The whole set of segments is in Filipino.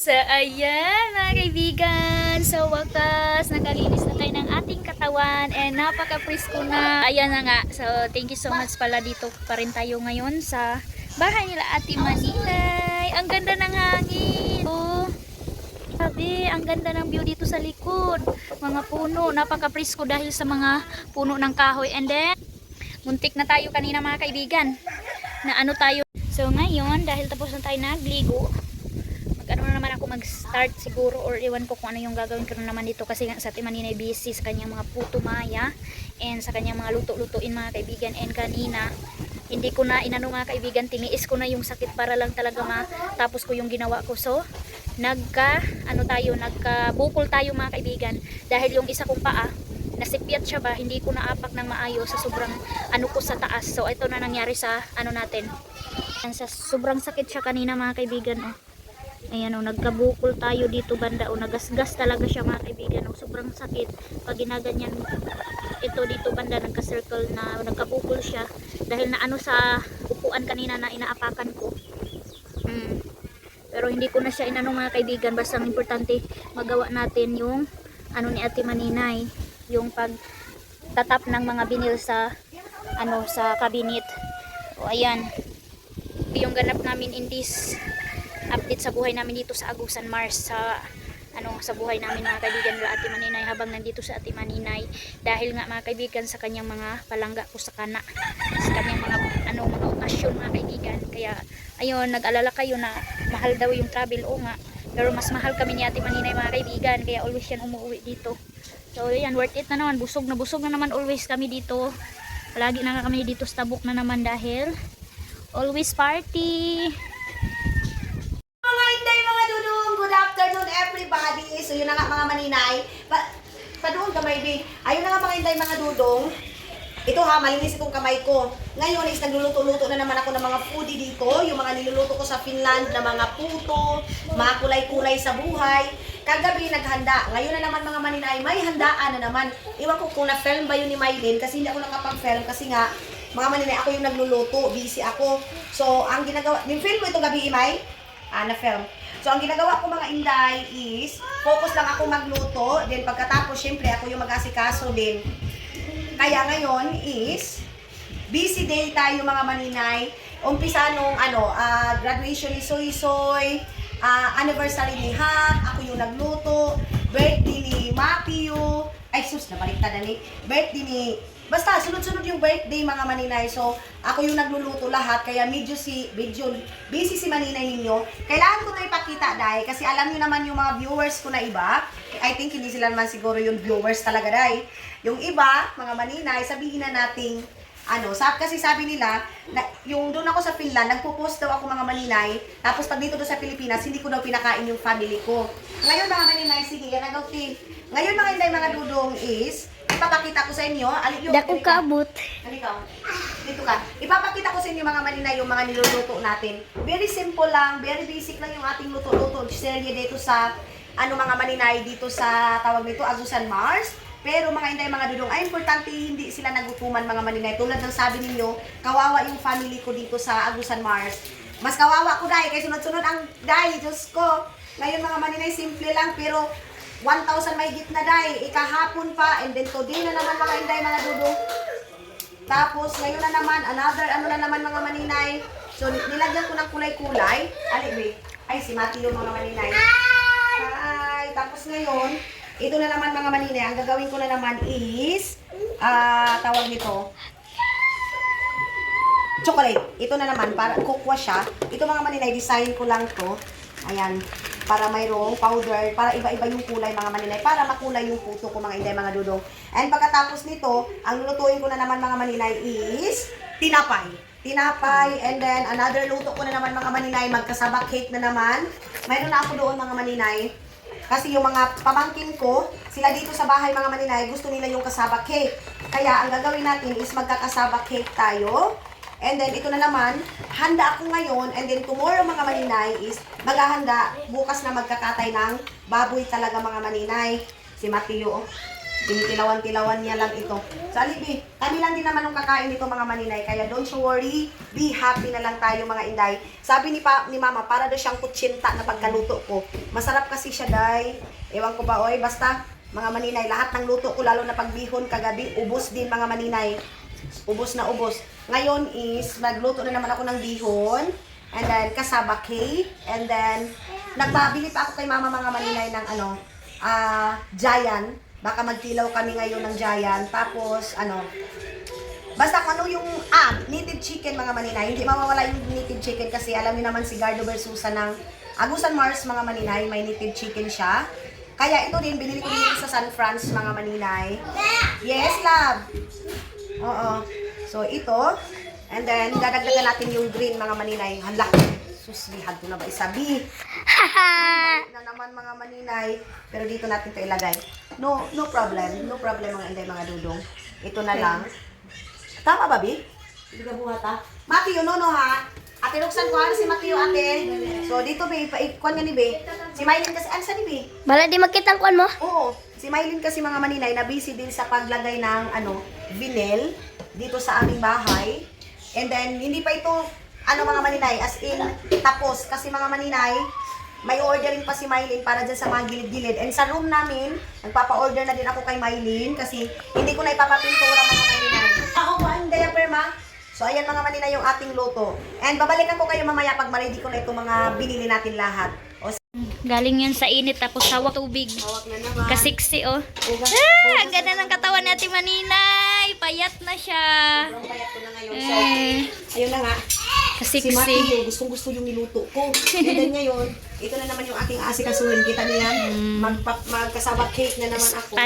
So, ayan mga kaibigan. So, wakas, nakalinis na tayo ng ating katawan and napaka-presko na. Ayan na nga. So, thank you so much pala dito pa rin tayo ngayon sa bahay nila Ate Maninay. Ang ganda ng hangin. Oh, sabi, ang ganda ng view dito sa likod. Mga puno, napaka-presko dahil sa mga puno ng kahoy. And then, muntik na tayo kanina mga kaibigan. Na ano tayo. So, ngayon, dahil tapos na tayo nagligo, ano na naman ako mag-start siguro or iwan ko kung ano yung gagawin ko naman dito kasi sa Ate Maninay busy sa kanyang mga puto maya and sa kanyang mga luto-lutuin mga kaibigan. And kanina hindi ko na inano mga kaibigan, tiniis ko na yung sakit para lang talaga matapos ko yung ginawa ko. So nagkabukol tayo mga kaibigan dahil yung isa kong paa nasipyat siya ba, hindi ko naapak ng maayos sa sobrang ano ko sa taas. So ito na nangyari sa ano natin, sa sobrang sakit siya kanina mga kaibigan. Ayan o, nagkabukol tayo dito banda o, nagasgas talaga siya mga kaibigan o, sobrang sakit pag ginaganyan ito dito banda, nagka-circle na nagkabukol siya dahil na ano sa upuan kanina na inaapakan ko. Pero hindi ko na siya inano mga kaibigan, basta ang importante magawa natin yung ano ni Ate Maninay, yung pagtatap ng mga binil sa ano sa cabinet. O ayan, yung ganap namin in this update sa buhay namin dito sa Agusan Mars, sa sa buhay namin mga kaibigan nila Ate Maninay habang nandito sa Ate Maninay, dahil nga mga kaibigan sa kanyang mga palangga ko sa kana, sa kanyang mga mga okasyon mga kaibigan. Kaya ayun, nag-alala kayo na mahal daw yung travel, o nga, pero mas mahal kami ni Ate Maninay mga kaibigan, kaya always yan umuwi dito. So yan, worth it na naman, busog na naman always kami dito, palagi na kami dito sa Tabuk na naman dahil always party. Everybody, so yun na nga mga maninay, padoon kamay bi, ayun na nga mga inday mga dudong. Ito ha, malinis itong kamay ko. Ngayon is nagluluto-luto na naman ako ng mga foodie dito, yung mga niluluto ko sa Finland na mga puto, mga kulay-kulay sa buhay. Kagabi naghanda, ngayon na naman mga maninay, may handaan na naman. Iwan ko kung na-film ba yun ni Mylene, kasi hindi ako nakapag-film kasi nga mga maninay, ako yung nagluluto, busy ako. So ang ginagawa, film mo ito gabi, Imay? Na-film. So, ang ginagawa ko mga inday is, focus lang ako magluto, then pagkatapos, syempre, ako yung mag-asikaso din. Kaya ngayon is, busy day tayo mga maninay. Umpisa nung, graduation ni Soy Soy, anniversary ni Hak, ako yung nagluto, birthday ni Mapio, ay sus, nabaliktad na ni, birthday ni, basta, sunod-sunod yung birthday mga maninay. So, ako yung nagluluto lahat. Kaya medyo busy si maninay ninyo. Kailangan ko na ipakita, dahil kasi alam niyo naman yung mga viewers ko na iba. I think hindi sila naman siguro yung viewers talaga, dahil yung iba, mga maninay, sabihin na nating, kasi sabi nila, na, yung doon ako sa Finland, nagpo-post daw ako mga maninay. Tapos pag dito doon sa Pilipinas, hindi ko daw pinakain yung family ko. Ngayon mga maninay, sige, yan ang gawin. Ngayon mga inday, mga dudong is, ipapakita ko sa inyo, Dako kabut. Dito ka. Ipapakita ko sa inyo mga maninay yung mga niluluto natin. Very simple lang, very basic lang yung ating luto-luto. Serye dito sa, mga maninay dito sa, tawag nito, Agusan Mars. Pero mga inday, mga dudong, ay importante hindi sila nagutuman mga maninay. Tulad ng sabi ninyo, kawawa yung family ko dito sa Agusan Mars. Mas kawawa ko dahil, kaya sunod-sunod ang dahil, Diyos ko. Ngayon mga maninay, simple lang, pero 1,000 may git na dahil, ikahapon pa, and then today na naman mga inday, mga dudong. Tapos ngayon na naman, another na naman mga maninay. So nilagyan ko ng kulay-kulay. Ay si Mati yung mga maninay. Hi! Tapos ngayon, ito na naman mga maninay, ang gagawin ko na naman is, tawag nito, chocolate. Ito na naman, para kukwa siya. Ito mga maninay, design ko lang to. Ayan, para mayroong powder, para iba-iba yung kulay mga maninay, para makulay yung puto ko mga inday, mga dudong. And pagkatapos nito, ang lulutuin ko na naman mga maninay is tinapay. Tinapay, and then another luto ko na naman mga maninay, magkasabak cake na naman. Mayroon na ako doon mga maninay. Kasi yung mga pamangkin ko, sila dito sa bahay mga maninay, gusto nila yung kasabak cake. Kaya ang gagawin natin is magkakasabak cake tayo. And then ito na naman, handa ako ngayon, and then tomorrow mga maninay is maghahanda, bukas na magkakatay ng baboy talaga mga maninay. Si Mateo. Tinikilawan-kilawan niya lang ito. So, alibi, kami lang din naman ang kakain nito mga maninay. Kaya don't you worry, be happy na lang tayo mga inday. Sabi ni mama, para daw siyang kutsinta na pagkaluto ko. Masarap kasi siya, day. Ewan ko ba, oy, basta mga maninay, lahat ng luto ko, lalo na pagbihon kagabi, ubos din mga maninay. Ubos na ubos. Ngayon is, nagluto na naman ako ng bihon. And then, kasaba cake. And then, nagpabili pa ako kay mama mga maninay ng Giant. Baka magtilaw kami ngayon ng Giant. Tapos, basta kung ano yung, native chicken mga maninay. Hindi mawawala yung native chicken kasi alam niyo naman si Gardo Versusa ng Agusan Mars mga maninay. May native chicken siya. Kaya ito din, binili ko din sa San Franz mga maninay. Yes, love. Oo. So, ito. And then, dadagdagan natin yung green mga maninay. Hala. Suslihan ko na ba isabi? Na naman mga maninay. Pero dito natin ito ilagay. No problem. No problem mga inday, mga dudong. Ito na lang. Tama ba, Bi? Hindi ka buhat, ha? Matthew, no, ha? Ate Roxanne, kuhaan si Matthew, ate. So, dito, Bi. Kuhaan nga ni Bi. Si Mylene kasi, ano sa ni Bi? Bala di makita ang kuan mo? Oo. Si Mylene kasi mga maninay, na busy din sa paglagay ng, vinyl dito sa aming bahay. And then, hindi pa ito, mga maninay, as in, tapos. Kasi mga maninay, may ordering pa si Mylene para dyan sa mga gilid-gilid. And sa room namin, nagpapa-order na din ako kay Mylene kasi hindi ko na ipapapintura mga maninay. Ako ba ang diaper, ma? So, ayan mga maninay yung ating luto. And babalikan ko kayo mamaya pag ma-ready ko na itong mga binili natin lahat. O, Galing yun sa init tapos hawak tubig. hawak na naman. Kasiksi oh. Ugas. Ang ganda ng katawan natin maninay. Payat na siya. Sobrang payat ko na ngayon. So, ayun na nga. Si Kasiksi. Matthew, gustong-gusto yung niluto ko. And then ngayon, ito na naman yung aking asikasuhin. Kita niyo yan? Magkasaba cake na naman ako.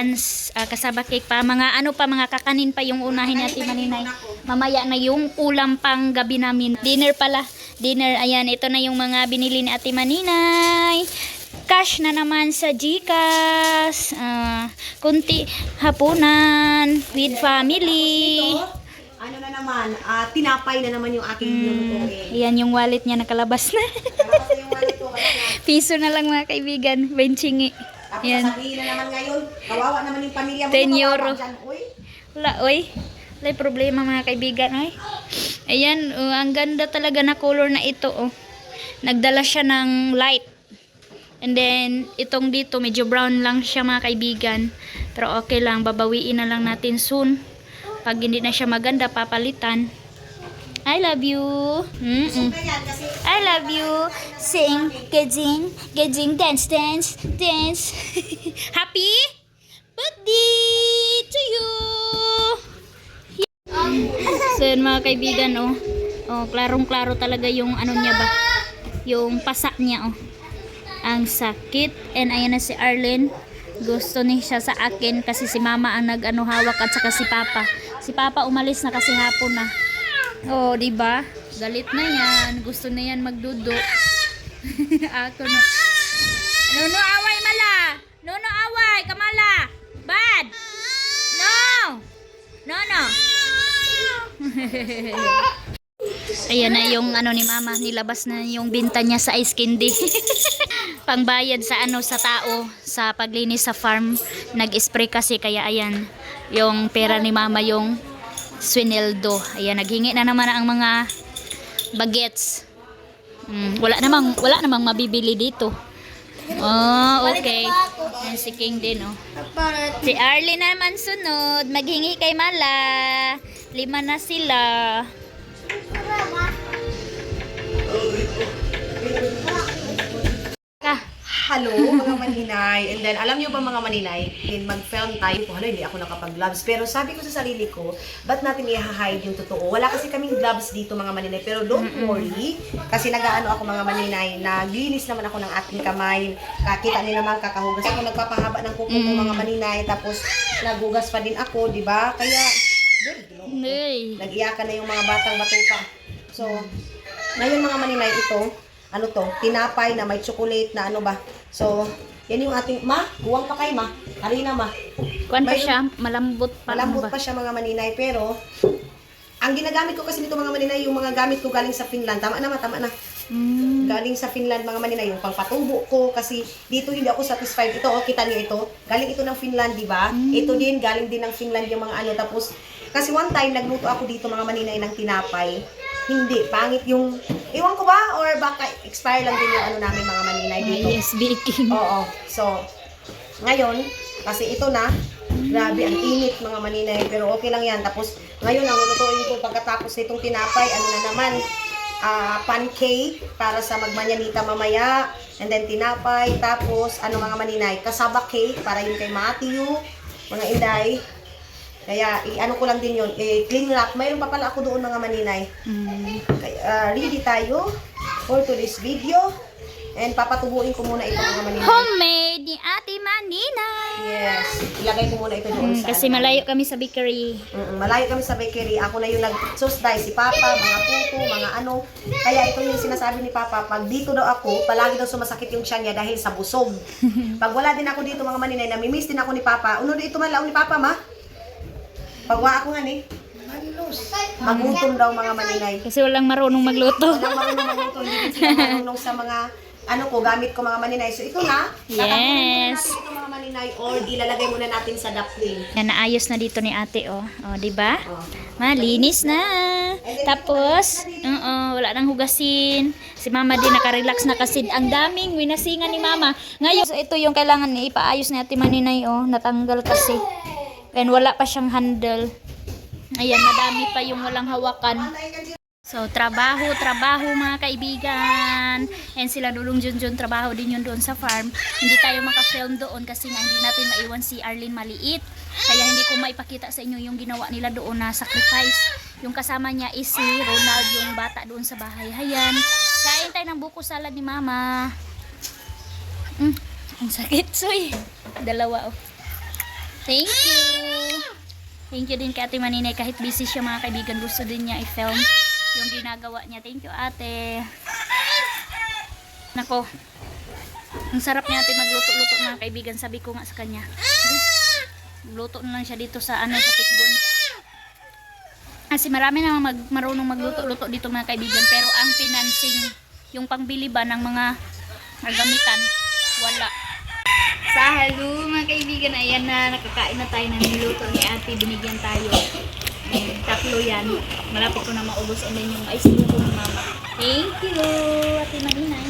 Kasaba cake pa. Mga kakanin pa yung unahin natin maninay. Mamaya na yung ulam pang gabi namin. Dinner pala. Dinner, ayan. Ito na yung mga binili ni Ate Maninay. Cash na naman sa GCash. Kunti hapunan with family. Ito, ano na naman, tinapay na naman yung aking lulutuin. Ayan yung wallet niya nakalabas na. Tapos yung wallet ko, Piso na lang mga kaibigan. Benchingi. tapos Ayan. sasabihin na naman ngayon, kawawa naman yung pamilya mo. 10 kawawa euro. dyan, uy. Wala, oy. Wala problema mga kaibigan, oy. Ayan, ang ganda talaga na color na ito, oh. Nagdala siya ng light. And then, itong dito, medyo brown lang siya mga kaibigan. Pero okay lang, babawiin na lang natin soon. Pag hindi na siya maganda, papalitan. I love you. Gusto yan kasi I love you. Sing, gajing, gajing, dance, dance, dance. Happy birthday to you. So yun mga kaibigan, oh. Oh, klarong-klaro talaga yung ano niya ba? Yung pasa niya, oh. Ang sakit. And ayan na si Arlen. Gusto niya siya sa akin kasi si mama ang hawak at saka si papa. Si papa umalis na kasi hapon na. Oh, di ba? Galit na yan. Gusto na yan magdudo. Ako no. Nuno away mala. Nuno away kamala. Bad. No. No. Ayan na yung ano ni mama, nilabas na yung binta niya sa ice candy. Pangbayad sa sa tao sa paglinis sa farm. Nag-spray kasi kaya ayan yung pera ni mama yung swineldo. Ayan, naghingi na naman ang mga bagets. Wala namang mabibili dito. Oh, okay. Ayan, si King din, oh. Si Arlie naman sunod. Maghingi kay Mala. 5 na sila. hello mga maninay. And then, alam nyo ba mga maninay, mag-film tayo po, hindi ako nakapag-gloves. Pero sabi ko sa sarili ko, ba't natin i-hide yung totoo? Wala kasi kaming gloves dito mga maninay. Pero don't worry, kasi nag-aano ako mga maninay, naglinis naman ako ng ating kamay. Kakita niyo naman, kakahugas ako, nagpapahaba ng kuko ko mga maninay. Tapos, nagugas pa din ako, di ba? Kaya, nag-iyakan na yung mga batang batuta. So, ngayon mga maninay, ito, ano to, tinapay na may chocolate na ano ba. So, yan yung ating, buwang pa kay Harina Kuan pa siya, malambot pa. Malambot pa siya mga maninay, pero ang ginagamit ko kasi nito mga maninay, yung mga gamit ko galing sa Finland. Tama na. galing sa Finland mga maninay, yung pangpatubo ko kasi dito hindi ako satisfied. Ito, kita niyo ito. Galing ito ng Finland, di ba? Ito din, galing din ng Finland yung mga ano. Tapos, kasi one time, nagluto ako dito mga maninay ng tinapay. Hindi, pangit yung, iwan ko ba? Or baka expire lang din yung ano namin mga maninay dito. Yes, baking. Oo. So, ngayon, kasi ito na, grabe, ang init mga maninay. Pero okay lang yan. Tapos, ngayon, ang lulutuin ko pagkatapos nitong tinapay, ano na naman, pancake para sa magmanyanita mamaya. And then, tinapay. Tapos, ano mga maninay, kasaba cake para yun kay Matthew, mga inday. Kaya, ano ko lang din yun, clean wrap. Mayroon pa pala ako doon mga maninay. Kaya, ready tayo for today's video. And papatubuin ko muna ito mga maninay. Homemade ni Ate Manina. Yes. Ilagay ko muna ito doon sa Kasi malayo kami sa bakery. malayo kami sa bakery. Ako na yung nag-susday. Si Papa, mga puto, mga ano. Kaya ito yung sinasabi ni Papa. Pag dito daw ako, palagi daw sumasakit yung tiyan niya dahil sa busog. Pag wala din ako dito mga maninay, namimiss din ako ni Papa. Uno dito man lang ni Papa, ma? Pag wala ako nga ni, magutom daw mga maninay. Kasi walang marunong magluto. Walang marunong magluto. Hindi din sila marunong sa mga ano ko, gamit ko mga maninay. So ito na. Tatapunin muna Yes. natin ito mga maninay or ilalagay muna natin sa dumpling. Yan, naayos na dito ni ate, oh. Oh, di ba? Oh. Malinis na. Tapos, wala nang hugasin. Si mama din nakarelax na kasi ang daming winasingan ni mama. Ngayon, so ito yung kailangan ipaayos ni ate Maninay, oh. Natanggal kasi. And wala pa siyang handle. Ayan, madami pa yung walang hawakan. So, trabaho mga kaibigan. And sila Dulong Junjun, trabaho din yun doon sa farm. Hindi tayo makafilm doon kasi nga hindi natin maiwan si Arlene maliit. Kaya hindi ko maipakita sa inyo yung ginawa nila doon na sacrifice. Yung kasama niya is si Ronald, yung bata doon sa bahay. Hayan, kain tayo ng buko salad ni mama. Ang sakit, soy. Dalawa, oh. Thank you. Thank you din kay Ate Maninay. Kahit busy siya mga kaibigan, gusto din niya i-film yung ginagawa niya. Thank you, ate. Nako, ang sarap niya ate magluto-luto mga kaibigan. Sabi ko nga sa kanya, luto na lang siya dito sa sa Tikgon. Kasi marami na marunong magluto-luto dito mga kaibigan. Pero ang financing, yung pangbili ba ng mga gamitan, wala. Sa hello mga kaibigan, ayan na, nakakain na tayo ng niluto ni ate. Binigyan tayo. Tatlo yan. Malapit ko na maubos. And then yung ice buko ni mama. Thank you, Ate Maninay.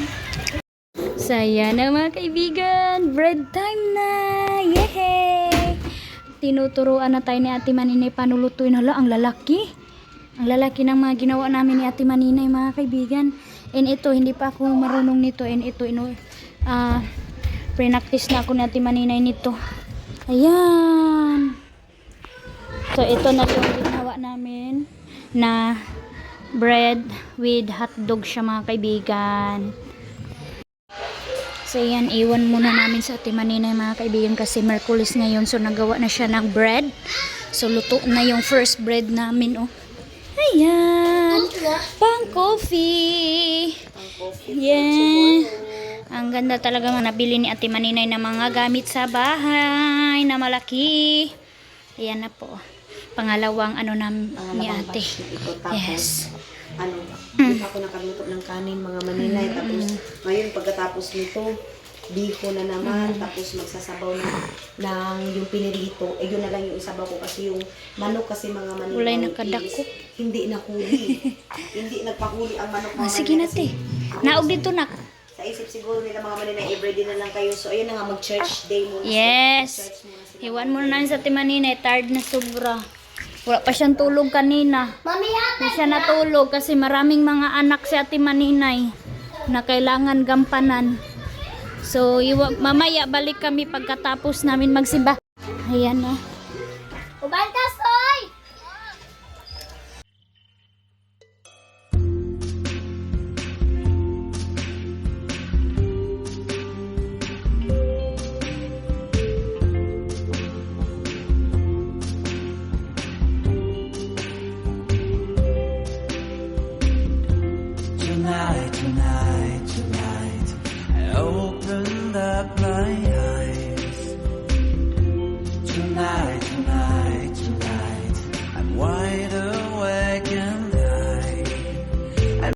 So, ayan na mga kaibigan. Bread time na. Yehey! Tinuturuan na tayo ni Ate Maninay paano lutuin. Hala, ang lalaki. Ang lalaki ng mga ginawa namin ni Ate Maninay mga kaibigan. And ito, hindi pa ako marunong nito. And ito, pre-practice na ako ni Ate Maninay nito. Ayan. So, ito na yung ginawa namin na bread with hotdog siya mga kaibigan. So, yan. Iwan muna namin sa Ate Maninay mga kaibigan kasi Merkulis ngayon. So, nagawa na siya ng bread. So, luto na yung first bread namin, oh. Ayan. Pang coffee. Yeah. Ang ganda talaga nga nabili ni Ate Maninay na mga gamit sa bahay na malaki. Ayan na po. Pangalawang ni ate. Yes. Hindi pa ako nakaluto ng kanin mga maninay. Tapos ngayon pagkatapos nito, biko na naman. Tapos magsasabaw ng yung pinirito. Yun na lang yung isabaw ko kasi yung manok kasi mga maninay. Ulay nakadako. Hindi nakuli. Hindi nagpakuli ang manok mga Sige na te. Naog dito nak. Sa isip siguro nila mga maninay, everyday na lang kayo. So ayun na nga, mag-church day muna. Yes. Iwan muna namin sa Ate Maninay. Tired na sobra. Wala pa siyang tulog kanina. Hindi siya natulog kasi maraming mga anak si Ate Maninay na kailangan gampanan. So, mamaya balik kami pagkatapos namin magsimba. Ayan na. Ubantas, oy! Tonight,